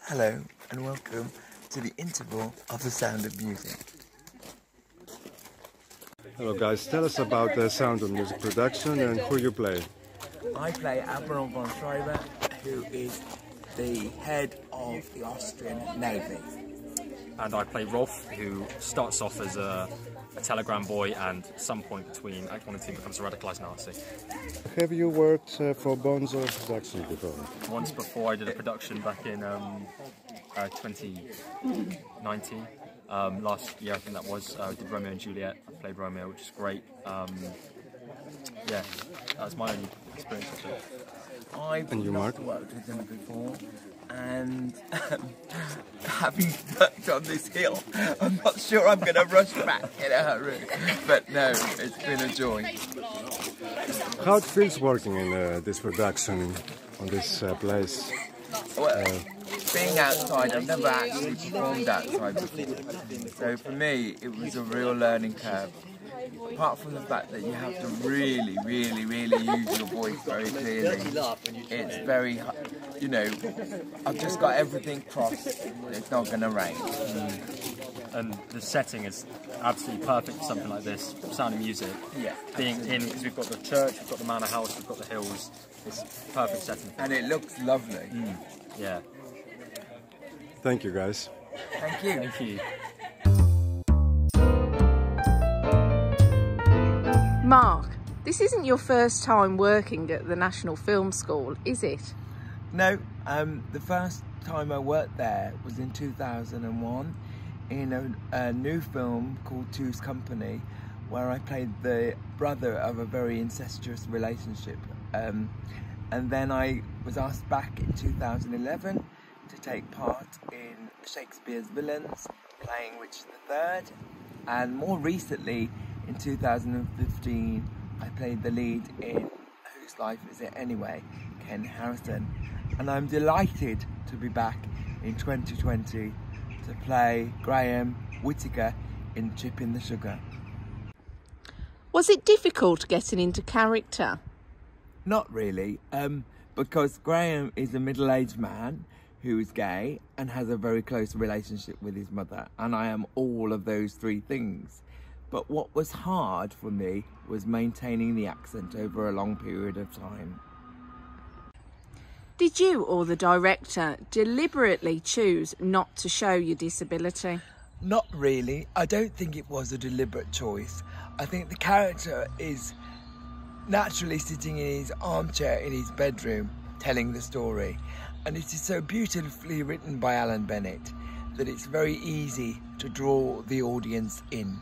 Hello and welcome to the interval of The Sound of Music. Hello guys, tell us about The Sound of Music production and who you play. I play Admiral von Schreiber, who is the head of the Austrian Navy. And I play Rolf, who starts off as a telegram boy and at some point between Act 1 and 2 becomes a radicalised Nazi. Have you worked for Bonzo production before? Once before I did a production back in 2019. Last year I think that was, I did Romeo and Juliet. I played Romeo, which is great. Yeah, that was my only experience with it. I've And you, not Mark? worked with them before, and having worked on this hill, I'm not sure I'm going to rush back in a hurry. But no, it's been a joy. How it feels working in this production on this place? Well, being outside, I've never actually performed outside before. So for me, it was a real learning curve. Apart from the fact that you have to really use your voice very clearly, it's very, you know, I've just got everything crossed, it's not going to rain. And the setting is absolutely perfect for something like this, Sound of Music. Yeah. Being in, because we've got the church, we've got the manor house, we've got the hills, it's perfect setting. And it looks lovely. Yeah. Thank you guys. Thank you. Thank you. Mark, this isn't your first time working at the National Film School, is it? No, the first time I worked there was in 2001 in a new film called Two's Company, where I played the brother of a very incestuous relationship. And then I was asked back in 2011 to take part in Shakespeare's Villains, playing Richard III, and more recently, in 2015, I played the lead in Whose Life Is It Anyway, Ken Harrison. And I'm delighted to be back in 2020 to play Graham Whittaker in Chip in the Sugar. Was it difficult getting into character? Not really, because Graham is a middle-aged man who is gay and has a very close relationship with his mother, and I am all of those three things. But what was hard for me was maintaining the accent over a long period of time. Did you or the director deliberately choose not to show your disability? Not really. I don't think it was a deliberate choice. I think the character is naturally sitting in his armchair in his bedroom telling the story. And it is so beautifully written by Alan Bennett that it's very easy to draw the audience in.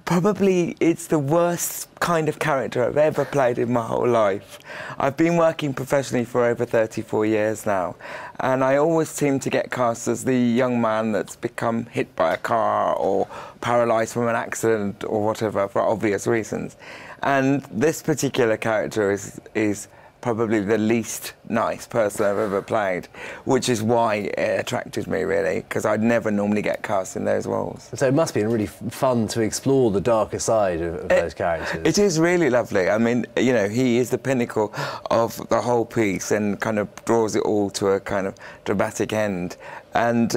Probably it's the worst kind of character I've ever played in my whole life. I've been working professionally for over 34 years now, and I always seem to get cast as the young man that's become hit by a car or paralysed from an accident or whatever, for obvious reasons. And this particular character is probably the least nice person I've ever played, which is why it attracted me, really, because I'd never normally get cast in those roles. So it must be really fun to explore the darker side of those characters. It is really lovely. I mean, you know, he is the pinnacle of the whole piece and kind of draws it all to a kind of dramatic end. And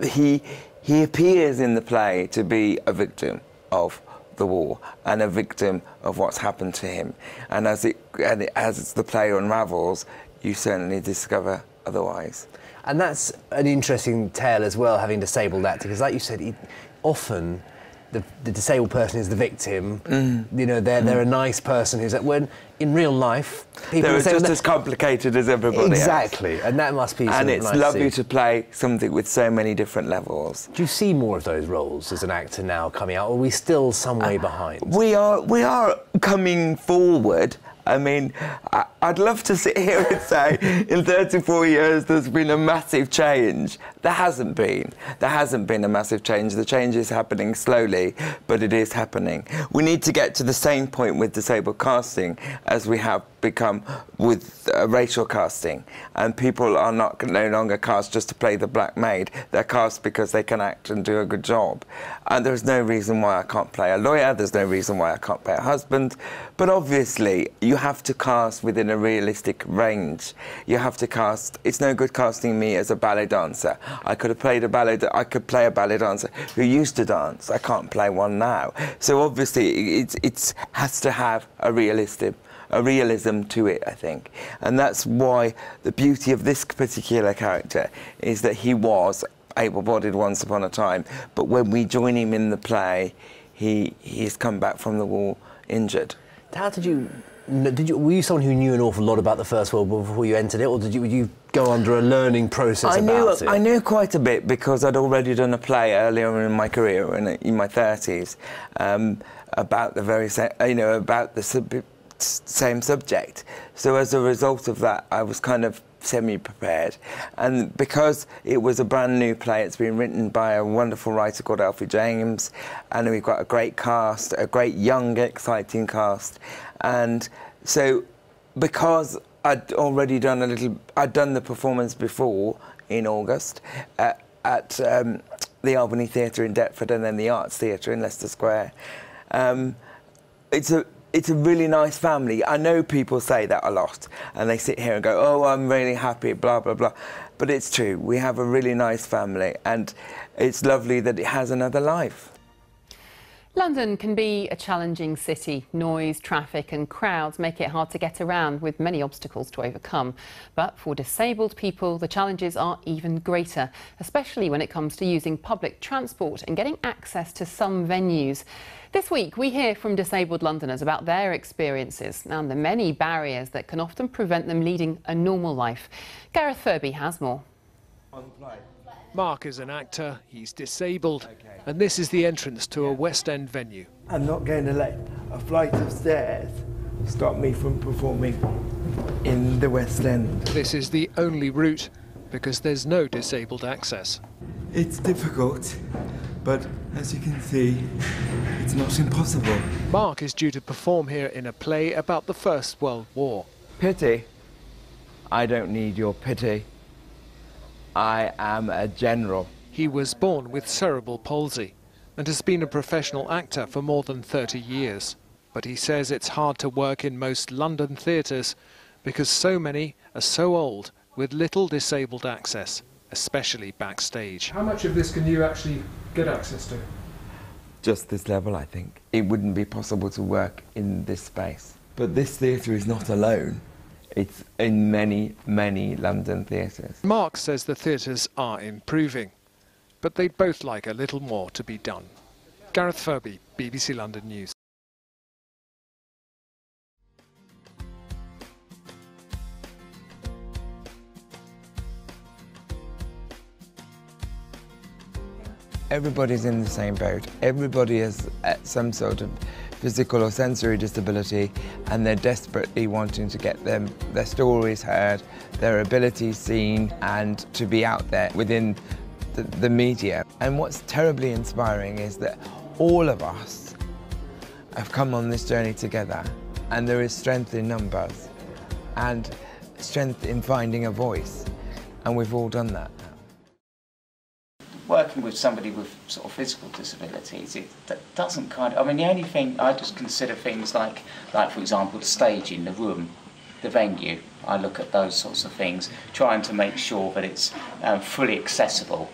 he appears in the play to be a victim of the war and a victim of what's happened to him, and as the play unravels, you certainly discover otherwise. And that's an interesting tale as well, having disabled actor, because like you said, often the disabled person is the victim. You know, they're a nice person who's when in real life people they're just as complicated as everybody exactly else. And that must be and it's nice lovely to play something with so many different levels. Do you see more of those roles as an actor now coming out, or are we still some way behind? We are coming forward. I mean, I'd love to sit here and say in 34 years there's been a massive change. There hasn't been. There hasn't been a massive change. The change is happening slowly, but it is happening. We need to get to the same point with disabled casting as we have become with racial casting. And people are no longer cast just to play the black maid. They're cast because they can act and do a good job. And there's no reason why I can't play a lawyer. There's no reason why I can't play a husband. But obviously, you have to cast within a realistic range. You have to cast. It's no good casting me as a ballet dancer. I could have played a ballet. I could play a ballet dancer who used to dance. I can't play one now. So obviously, it has to have a realism to it, I think. And that's why the beauty of this particular character is that he was able-bodied once upon a time, but when we join him in the play, he's come back from the war injured. How did you? Were you someone who knew an awful lot about the First World War before you entered it, or would you go under a learning process about it? I knew quite a bit because I'd already done a play earlier in my career, in my 30s, about the very same, about the same subject. So as a result of that, I was kind of semi-prepared, and because it was a brand new play, it's been written by a wonderful writer called Alfie James, and we've got a great cast, a great young exciting cast. And so because I'd already done I'd done the performance before in August at the Albany Theatre in Deptford and then the Arts Theatre in Leicester Square. It's a really nice family. I know people say that a lot, and they sit here and go, oh, I'm really happy, blah, blah, blah. But it's true. We have a really nice family, and it's lovely that it has another life. London can be a challenging city. Noise, traffic and crowds make it hard to get around, with many obstacles to overcome. But for disabled people, the challenges are even greater, especially when it comes to using public transport and getting access to some venues. This week, we hear from disabled Londoners about their experiences and the many barriers that can often prevent them leading a normal life. Gareth Furby has more. Mark is an actor, he's disabled, and this is the entrance to a West End venue. I'm not going to let a flight of stairs stop me from performing in the West End. This is the only route because there's no disabled access. It's difficult, but as you can see, it's not impossible. Mark is due to perform here in a play about the First World War. Pity? I don't need your pity. I am a general. He was born with cerebral palsy and has been a professional actor for more than 30 years. But he says it's hard to work in most London theatres because so many are so old with little disabled access, especially backstage. How much of this can you actually get access to? Just this level, I think. It wouldn't be possible to work in this space. But this theatre is not alone. It's in many, many London theatres. Mark says the theatres are improving, but they'd both like a little more to be done. Gareth Furby, BBC London News. Everybody's in the same boat. Everybody has some sort of physical or sensory disability, and they're desperately wanting to get their stories heard, their abilities seen, and to be out there within the media. And what's terribly inspiring is that all of us have come on this journey together, and there is strength in numbers and strength in finding a voice, and we've all done that. Working with somebody with sort of physical disabilities, that doesn't kind of, I mean, the only thing, I just consider things like for example, the staging, the room, the venue. I look at those sorts of things, trying to make sure that it's fully accessible.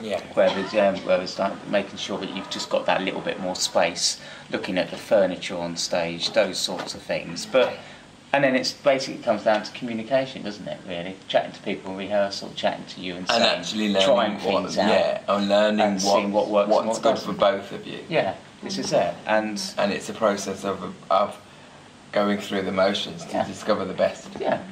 Yeah. Whereas like making sure that you've just got that little bit more space, looking at the furniture on stage, those sorts of things. And then it's basically comes down to communication, doesn't it, really? Chatting to people in rehearsal, chatting to you and saying, actually learning trying things out. Yeah, and learning seeing what works and what's what good doesn't. for both of you. Yeah, this is it. And it's a process of going through the motions to discover the best. Yeah,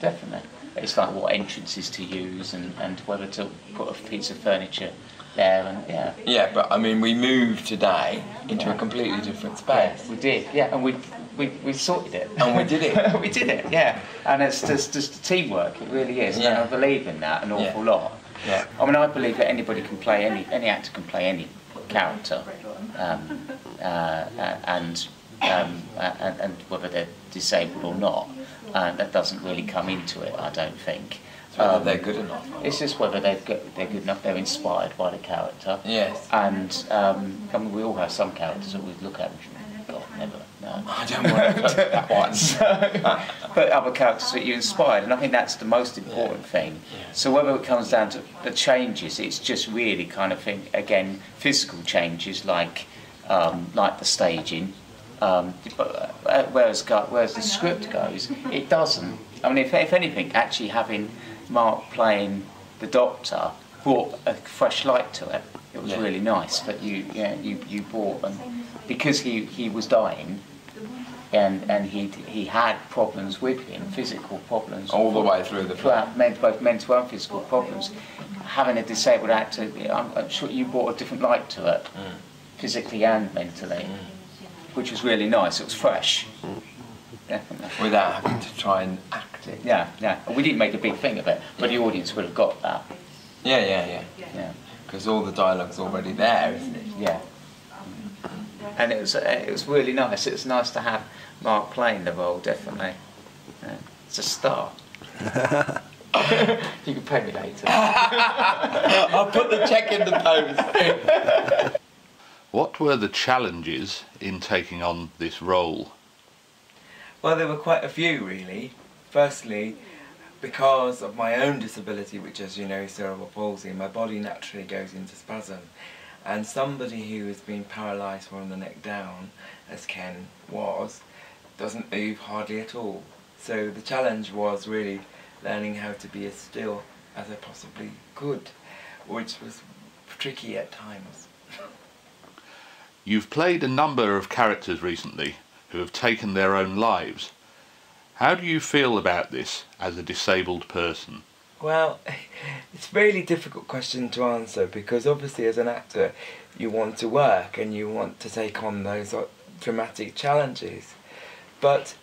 definitely. It's like what entrances to use and whether to put a piece of furniture there and Yeah, but I mean, we moved today into a completely different space. Yeah, we did, and we sorted it. And we did it. We did it, yeah. And it's just teamwork, it really is. Yeah. And I believe in that an awful lot. Yeah. I mean, I believe that anybody can play, any actor can play any character. And whether they're disabled or not, that doesn't really come into it, I don't think. Whether they're good enough. It's just whether they're good enough, they're inspired by the character. Yes. And I mean, we all have some characters that we look at and think, God, never. No, I don't want to play that one. But other characters that you inspired, and I think that's the most important thing. Yeah. So whether it comes down to the changes, it's just really kind of thing. Again, physical changes like the staging. Whereas the script goes, it doesn't. I mean, if anything, actually having Mark playing the Doctor brought a fresh light to it. It was really nice that you brought, and because he was dying, and he had problems with him, physical problems all the way through the film, both mental and physical problems. Having a disabled actor, I'm sure you brought a different light to it, physically and mentally, which was really nice. It was fresh, definitely. Without having to try and act it. Yeah. We didn't make a big thing of it, but the audience would have got that. Yeah. Because all the dialogue's already there, isn't it? Yeah. And it was really nice. It was nice to have Mark playing the role, definitely. Yeah. It's a start. You can pay me later. I'll put the cheque in the post. What were the challenges in taking on this role? Well, there were quite a few, really. Firstly, because of my own disability, which, as you know, is cerebral palsy, my body naturally goes into spasm. And somebody who has been paralysed from the neck down, as Ken was, doesn't move hardly at all. So the challenge was really learning how to be as still as I possibly could, which was tricky at times. You've played a number of characters recently who have taken their own lives. How do you feel about this as a disabled person? Well, it's a really difficult question to answer, because obviously as an actor you want to work and you want to take on those dramatic challenges. But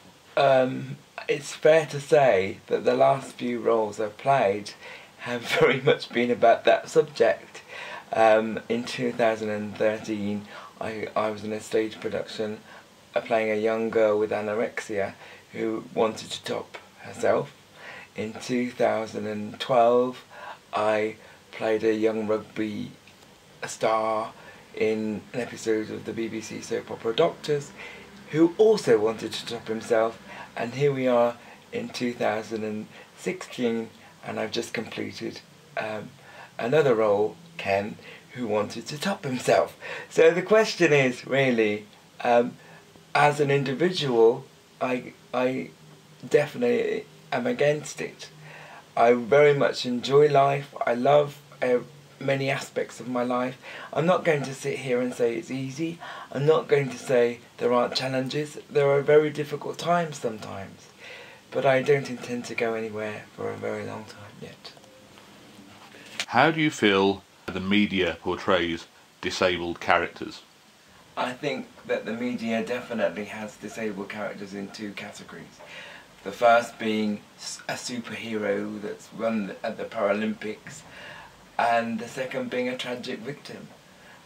it's fair to say that the last few roles I've played have very much been about that subject. In 2013 I was in a stage production playing a young girl with anorexia who wanted to top herself. In 2012 I played a young rugby star in an episode of the BBC soap opera Doctors, who also wanted to top himself, and here we are in 2016 and I've just completed another role, Ken, who wanted to top himself. So the question is really, as an individual, I definitely am against it. I very much enjoy life. I love many aspects of my life. I'm not going to sit here and say it's easy. I'm not going to say there aren't challenges. There are very difficult times sometimes. But I don't intend to go anywhere for a very long time yet. How do you feel the media portrays disabled characters? I think that the media definitely has disabled characters in two categories. The first being a superhero that's run at the Paralympics, and the second being a tragic victim,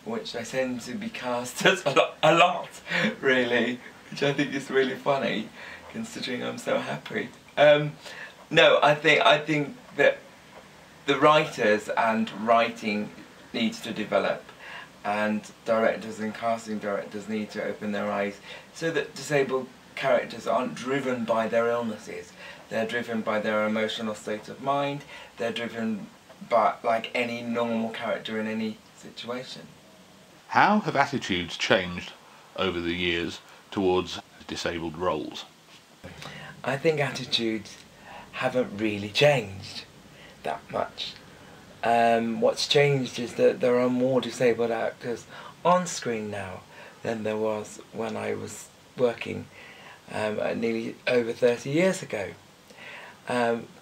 which I tend to be cast as a lot, really, which I think is really funny, considering I'm so happy. No, I think that the writers and writing needs to develop, and directors and casting directors need to open their eyes so that disabled characters aren't driven by their illnesses. They're driven by their emotional state of mind. They're driven by like any normal character in any situation. How have attitudes changed over the years towards disabled roles? I think attitudes haven't really changed that much. What's changed is that there are more disabled actors on screen now than there was when I was working nearly over 30 years ago.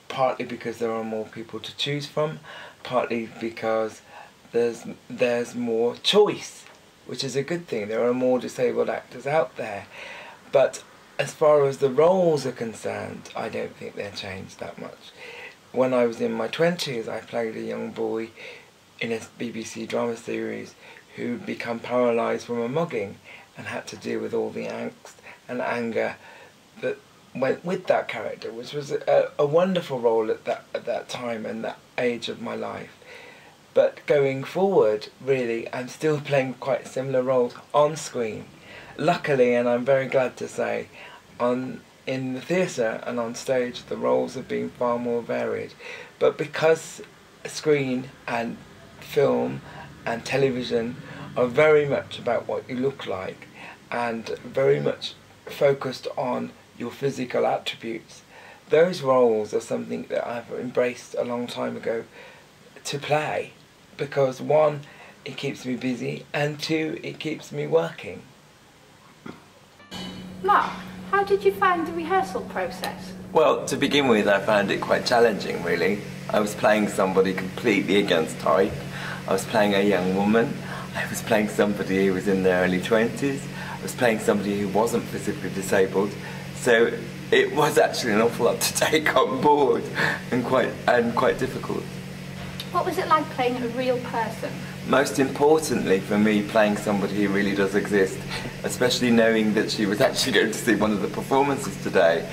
Partly because there are more people to choose from, partly because there's more choice, which is a good thing. There are more disabled actors out there. But as far as the roles are concerned, I don't think they're changed that much. When I was in my 20s, I played a young boy in a BBC drama series who'd become paralysed from a mugging and had to deal with all the angst and anger that went with that character, which was a wonderful role at that time and that age of my life. But going forward, really, I'm still playing quite similar roles on screen, luckily, and I'm very glad to say, in the theatre and on stage, the roles have been far more varied. But because screen and film and television are very much about what you look like and very much focused on your physical attributes, those roles are something that I've embraced a long time ago to play, because one, it keeps me busy, and two, it keeps me working. Mark, how did you find the rehearsal process? Well, to begin with, I found it quite challenging, really. I was playing somebody completely against type. I was playing a young woman. I was playing somebody who was in their early 20s. I was playing somebody who wasn't physically disabled. So it was actually an awful lot to take on board, and quite difficult. What was it like playing a real person? Most importantly for me, playing somebody who really does exist, especially knowing that she was actually going to see one of the performances today,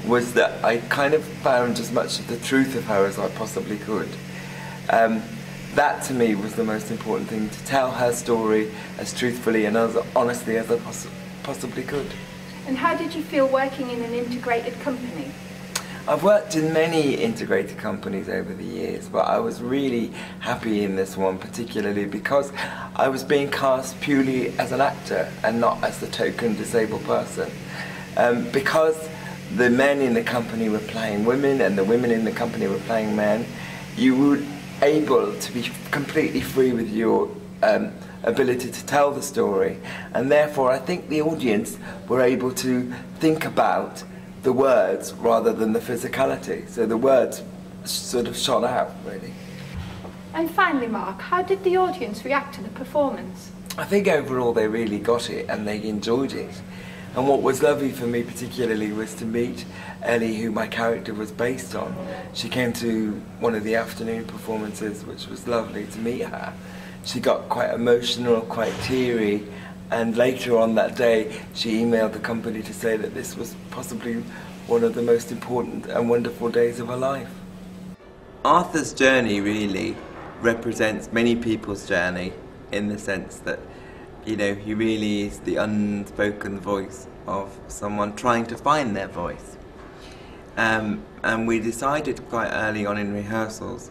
was that I kind of found as much of the truth of her as I possibly could. That to me was the most important thing, to tell her story as truthfully and as honestly as I possibly could. And how did you feel working in an integrated company? I've worked in many integrated companies over the years, but I was really happy in this one, particularly because I was being cast purely as an actor and not as the token disabled person. Because the men in the company were playing women and the women in the company were playing men, you were able to be completely free with your ability to tell the story, and therefore I think the audience were able to think about the words rather than the physicality. So the words sort of shone out, really. And finally, Mark, how did the audience react to the performance? I think overall they really got it and they enjoyed it. And what was lovely for me particularly was to meet Ellie, who my character was based on. She came to one of the afternoon performances, which was lovely to meet her. She got quite emotional, quite teary, and later on that day she emailed the company to say that this was possibly one of the most important and wonderful days of her life. Arthur's journey really represents many people's journey, in the sense that, you know, he really is the unspoken voice of someone trying to find their voice. And we decided quite early on in rehearsals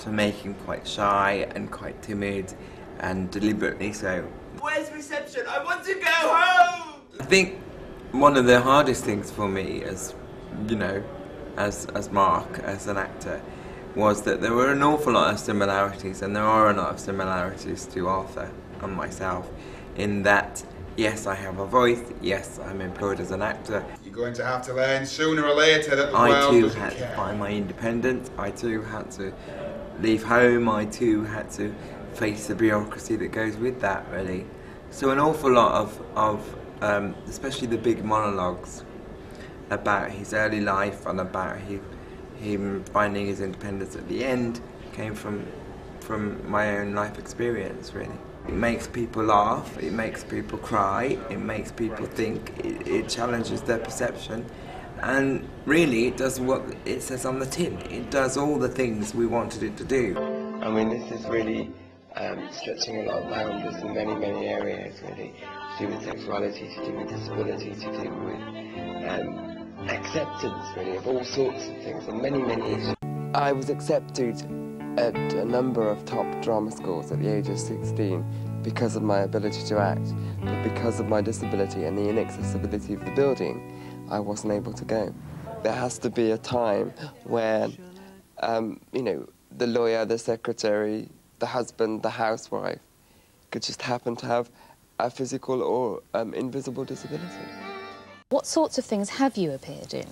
to make him quite shy and quite timid, and deliberately so. Where's reception? I want to go home! I think one of the hardest things for me, as you know, as Mark, as an actor, was that there were an awful lot of similarities, and there are a lot of similarities to Arthur and myself, in that, yes, I have a voice, yes, I'm employed as an actor. You're going to have to learn sooner or later that the I world too doesn't had care. to find my independence, I too had to leave home, I too had to face the bureaucracy that goes with that, really. So an awful lot of especially the big monologues about his early life and about him finding his independence at the end came from my own life experience, really. It makes people laugh, it makes people cry, it makes people think, it challenges their perception, and really it does what it says on the tin. It does all the things we wanted it to do. I mean, this is really stretching a lot of boundaries in many, many areas, really. To do with sexuality, to do with disability, to do with acceptance, really, of all sorts of things, and many, many issues. I was accepted at a number of top drama schools at the age of 16 because of my ability to act, but because of my disability and the inaccessibility of the building, I wasn't able to go. There has to be a time where, you know, the lawyer, the secretary, the husband, the housewife could just happen to have a physical or invisible disability. What sorts of things have you appeared in?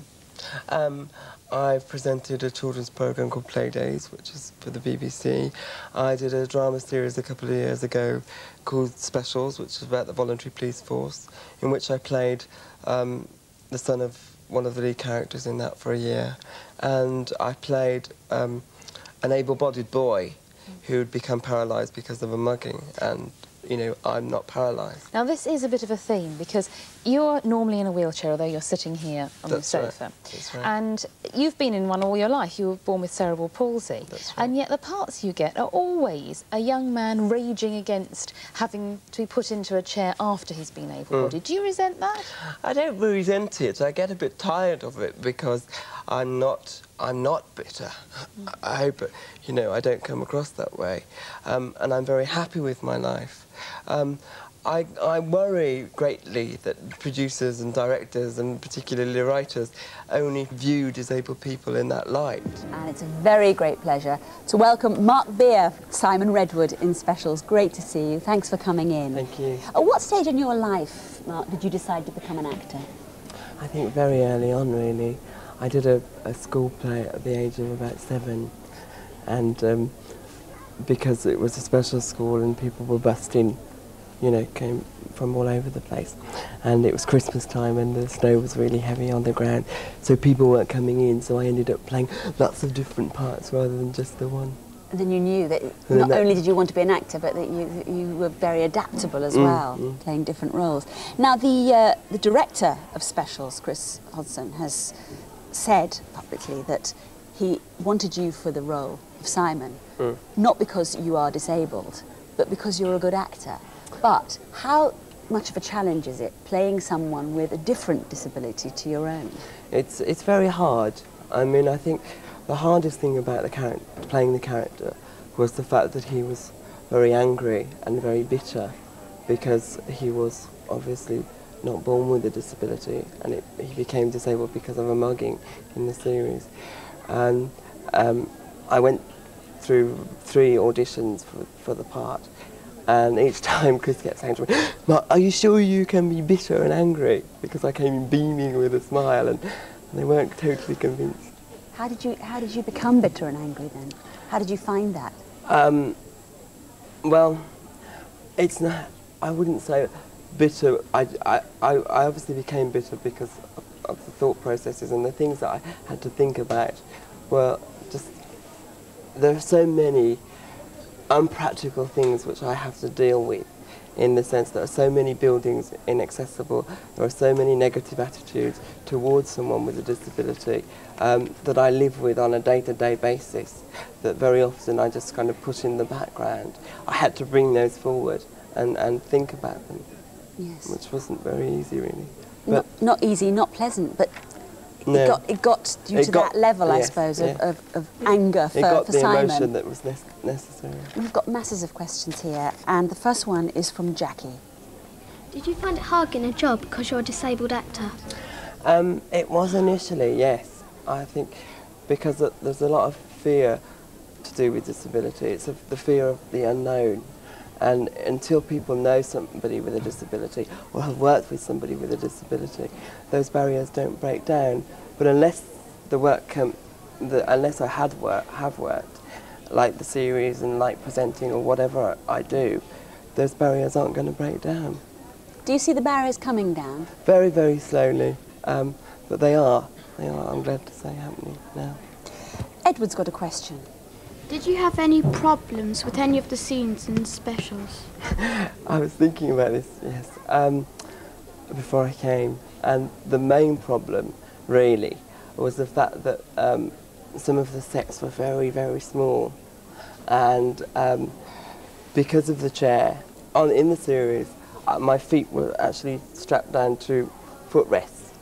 I've presented a children's programme called Playdays, which is for the BBC. I did a drama series a couple of years ago called Specials, which is about the voluntary police force, in which I played the son of one of the lead characters in that for a year. And I played an able-bodied boy who had become paralysed because of a mugging, and you know, I'm not paralysed. Now, this is a bit of a theme because you're normally in a wheelchair, although you're sitting here on the sofa. Right. That's right. And you've been in one all your life. You were born with cerebral palsy. That's right. And yet the parts you get are always a young man raging against having to be put into a chair after he's been able-bodied. Do you resent that? I don't resent it. I get a bit tired of it because I'm not bitter. I hope, you know, I don't come across that way. And I'm very happy with my life. I worry greatly that producers and directors, and particularly writers, only view disabled people in that light. And it's a very great pleasure to welcome Mark Beer, Simon Redwood in Specials. Great to see you. Thanks for coming in. Thank you. At what stage in your life, Mark, did you decide to become an actor? I think very early on, really. I did a school play at the age of about 7, and because it was a special school and people were busting, you know, came from all over the place, and it was Christmas time and the snow was really heavy on the ground, so people weren't coming in, so I ended up playing lots of different parts rather than just the one. And then you knew that not only did you want to be an actor, but that you were very adaptable as well, playing different roles. Now, the director of Specials, Chris Hodson, has said publicly that he wanted you for the role of Simon, not because you are disabled, but because you're a good actor. But how much of a challenge is it playing someone with a different disability to your own? It's very hard. I mean, I think the hardest thing about playing the character was the fact that he was very angry and very bitter because he was obviously not born with a disability, and he became disabled because of a mugging in the series. And I went through 3 auditions for the part, and each time Chris kept saying to me, "Mark, are you sure you can be bitter and angry?" Because I came in beaming with a smile, and they weren't totally convinced. How did you become bitter and angry then? How did you find that? Well, it's not. I wouldn't say bitter. I obviously became bitter because of the thought processes and the things that I had to think about. Were just, there are so many unpractical things which I have to deal with, in the sense that there are so many buildings inaccessible, there are so many negative attitudes towards someone with a disability that I live with on a day-to-day basis, that very often I just kind of put in the background. I had to bring those forward and think about them, yes, which wasn't very easy, really. But not easy, not pleasant, but no, it got you to that level, I suppose, of anger for Simon. It got the emotion that was necessary. We've got masses of questions here, and the first one is from Jackie. Did you find it hard getting a job because you're a disabled actor? It was initially, yes. I think because there's a lot of fear to do with disability. It's the fear of the unknown. And until people know somebody with a disability or have worked with somebody with a disability, those barriers don't break down. But unless unless I have worked, like the series and like presenting or whatever I do, those barriers aren't going to break down. Do you see the barriers coming down? Very, very slowly, but they are. I'm glad to say, happening now. Edward's got a question. Did you have any problems with any of the scenes in Specials? I was thinking about this, yes, before I came, and the main problem, really, was the fact that some of the sets were very, very small, and because of the chair, in the series, my feet were actually strapped down to footrests,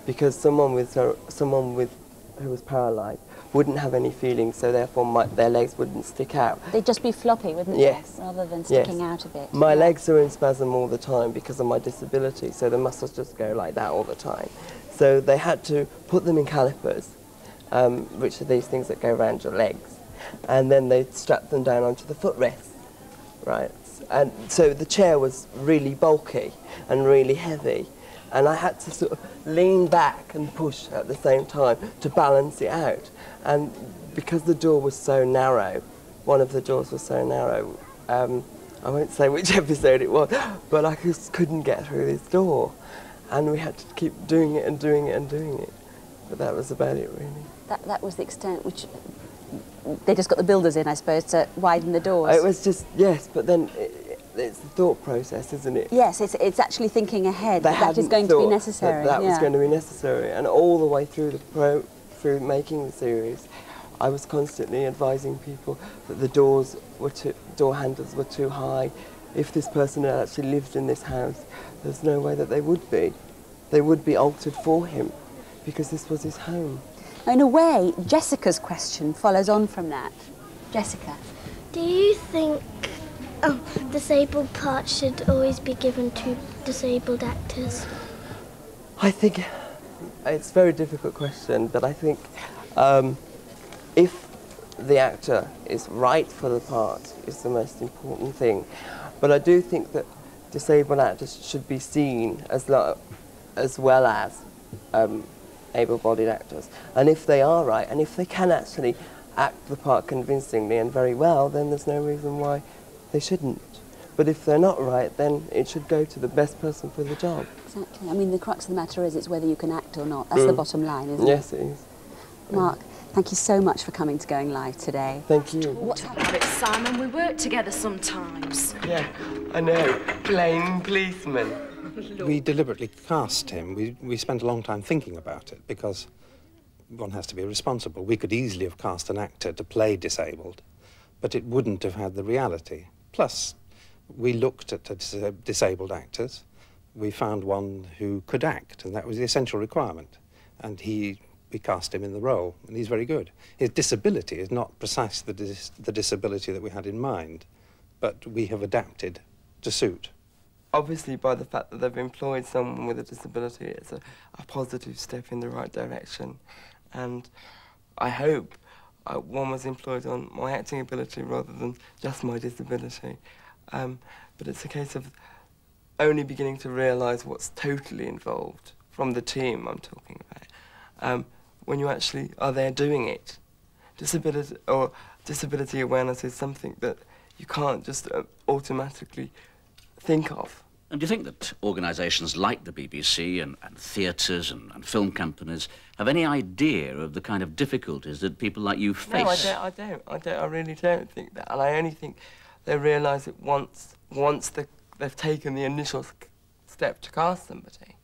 because someone who was paralysed wouldn't have any feeling, so therefore their legs wouldn't stick out. They'd just be floppy, wouldn't they? Rather than sticking out a bit. My legs are in spasm all the time because of my disability, so the muscles just go like that all the time. So they had to put them in calipers, which are these things that go around your legs, and then they strapped them down onto the footrests, right? And so the chair was really bulky and really heavy, and I had to sort of lean back and push at the same time to balance it out. And because the door was so narrow, one of the doors was so narrow, I won't say which episode it was, but I just couldn't get through this door. And we had to keep doing it and doing it and doing it. But that was about it, really. That was the extent which they just got the builders in, I suppose, to widen the doors. It was just, yes, but then it's the thought process, isn't it? Yes, it's actually thinking ahead. That is going to be necessary. That was going to be necessary, and all the way through through making the series, I was constantly advising people that the door handles were too high. If this person had actually lived in this house, there's no way that they would be. They would be altered for him, because this was his home. In a way, Jessica's question follows on from that. Jessica. Do you think disabled parts should always be given to disabled actors? I think it's a very difficult question, but I think if the actor is right for the part is the most important thing. But I do think that disabled actors should be seen as well as able-bodied actors. And if they are right, and if they can actually act the part convincingly and very well, then there's no reason why they shouldn't. But if they're not right, then it should go to the best person for the job. Exactly. I mean, the crux of the matter is it's whether you can act or not. That's the bottom line, isn't it? Yes, it is. Mark, thank you so much for coming to Going Live today. Thank you. What about it, Simon? We work together sometimes. Yeah, I know. Plain policeman. We deliberately cast him. We spent a long time thinking about it because one has to be responsible. We could easily have cast an actor to play disabled, but it wouldn't have had the reality. Plus, we looked at disabled actors. We found one who could act, and that was the essential requirement. And we cast him in the role, and he's very good. His disability is not precisely the disability that we had in mind, but we have adapted to suit. Obviously, by the fact that they've employed someone with a disability, it's a positive step in the right direction. And I hope one was employed on my acting ability rather than just my disability. But it's a case of only beginning to realise what's totally involved from the team I'm talking about when you actually are there doing it. Disability awareness is something that you can't just automatically think of. And do you think that organisations like the BBC and theatres and film companies have any idea of the kind of difficulties that people like you face? No, I don't. I really don't think that. And I only think they realise it once they've taken the initial step to cast somebody.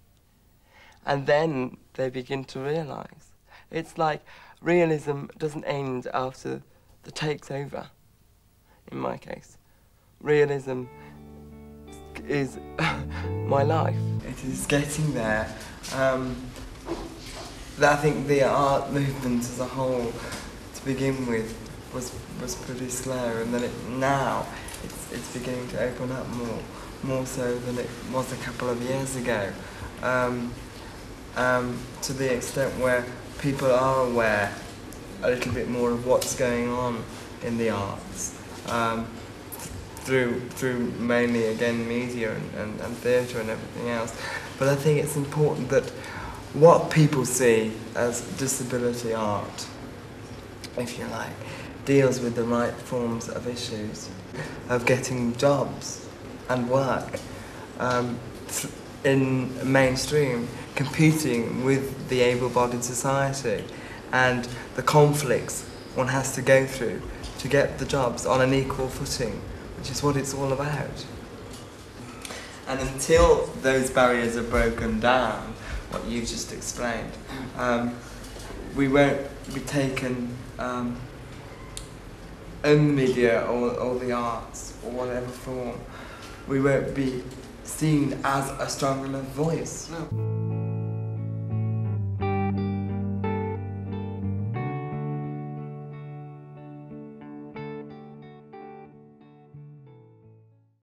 And then they begin to realise. It's like realism doesn't end after the take's over, in my case. Realism is my life. It is getting there. I think the art movement as a whole, to begin with, was pretty slow, and then now it's beginning to open up more so than it was a couple of years ago. To the extent where people are aware a little bit more of what's going on in the arts. Through mainly, again, media and theatre and everything else. But I think it's important that what people see as disability art, if you like, deals with the right forms of issues, of getting jobs and work in mainstream, competing with the able-bodied society and the conflicts one has to go through to get the jobs on an equal footing, which is what it's all about. And until those barriers are broken down, what you just explained, we won't be taken in the media or the arts or whatever form. We won't be seen as a strong enough voice. No.